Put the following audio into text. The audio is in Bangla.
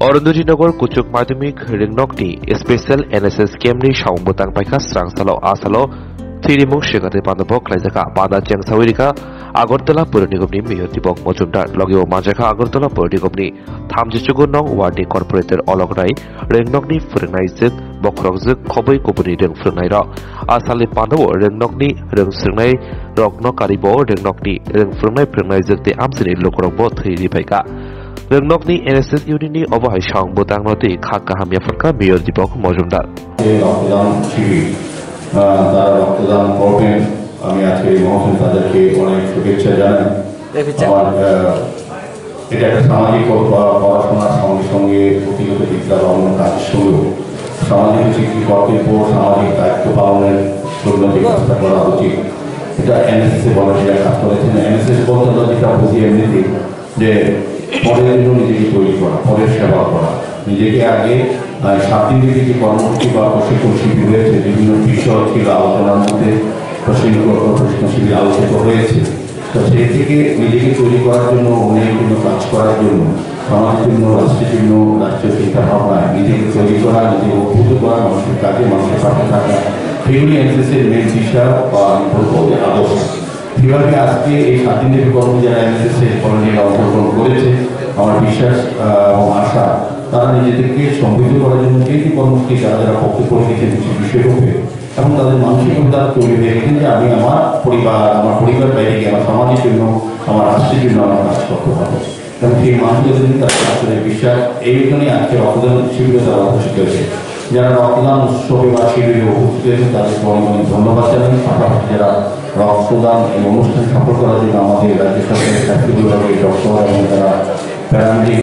अरुंधतिनगर कुचुक माध्यमिक रिंगनकनि स्पेशल एनएसएस केम्पनि सावंबोतां पाइखा स्रांसालो आसालो थैरिमुं शेगाते पान्दबक लाइजाका बादा चेंगसाविरिका आगरतला पौर निगमनि मेयर दीपक मजुमदार लगेও माजाखा आगरतला पौर निगमनि 34 नं वार्डनि कर्परेटर अलक राय रिंगनकनि फोरोंनायजों बख्रकजों खबै गुबुननि रों फोरोंनाय र आसालनि पान्दबो रिंगनकनि रों सोंनाय रग्न कारिबो रिंगनकनि रों फोरोंनायजों ते आमसिनि लोकरंबो थैरि पाइका रिंगनकनि एनएसएस इउनिटनि अबहाय सावंबोतां नदि खाक्का हामियाफोरका मेयर दीपक मजुमदार রক্তদান শিবির তারা রক্তদান করবেন। আমি আজকে মহসিন তাদেরকে অনেক শুভেচ্ছা জানাই। আমার এটা একটা সামাজিক পড়াশোনার সঙ্গে সঙ্গে প্রতিগত বিদ্যা বা অন্য কাজের সঙ্গেও সামাজিক শিক্ষিত কর্তব্য সামাজিক দায়িত্ব পালনের জন্য ব্যবস্থা করা উচিত। এটা এনএসএস ভলান্টিয়ার কাজ করেছেন। এনএসএস বলতে আমরা যেটা বুঝি এমনিতে যে পরের জন্য নিজেকে তৈরি করা, পরের সেবা করা, নিজেকে আগে 7 দিন থেকে যে কর্মসূচি বা প্রশিক্ষণ শিবির হয়েছে বিভিন্ন বিষয় ছিল আলোচনার মধ্যে প্রশিক্ষণ শিবির আলোচিত হয়েছে। তো সেই থেকে নিজেকে তৈরি করার জন্য অনেক কাজ করার জন্য সমাজের জন্য রাষ্ট্রের জন্য রাষ্ট্রীয় চিন্তা ভাবনায় নিজেকে তৈরি করা, নিজেকে অভ্যুত করা, মানুষের কাজে মানুষের পাশে থাকা, এগুলি এনএসএসের মেন দিশা বা আমি বলবো যে আদর্শ। সেভাবে আজকে এই 7 দিনের কর্ম যারা এনএসএসের ভলান্টিয়ার অংশগ্রহণ করেছে আমার বিশ্বাস এবং আশা তারা নিজেদেরকে সমৃদ্ধ করার জন্য যে কর্মসূচি যারা বক্তব্য রেখেছেন সেই বিষয়রূপে এবং তাদের মানসিকতা তৈরি হয়ে গেছেন যে আমি আমার পরিবার বাইরে গিয়ে আমার সমাজের জন্য আমার রাষ্ট্রের জন্য আমার কাজ করতে পারবো এবং সেই মানসিকতা তাদের আসলে বিশ্বাস এই জন্যই আজকে রক্তদান শিবিরে তারা উপস্থিত হয়েছে। যারা রক্তদান উৎসবে বা শিবিরে উপস্থিত হয়েছে তাদেরকে অনেক ধন্যবাদ জানাই। পাশাপাশি যারা রক্তদান এই অনুষ্ঠান সফল করার জন্য আমাদের রাজ্য সরকারের স্বাস্থ্য বিভাগের ডক্টর এবং যারা প্যারামেডিক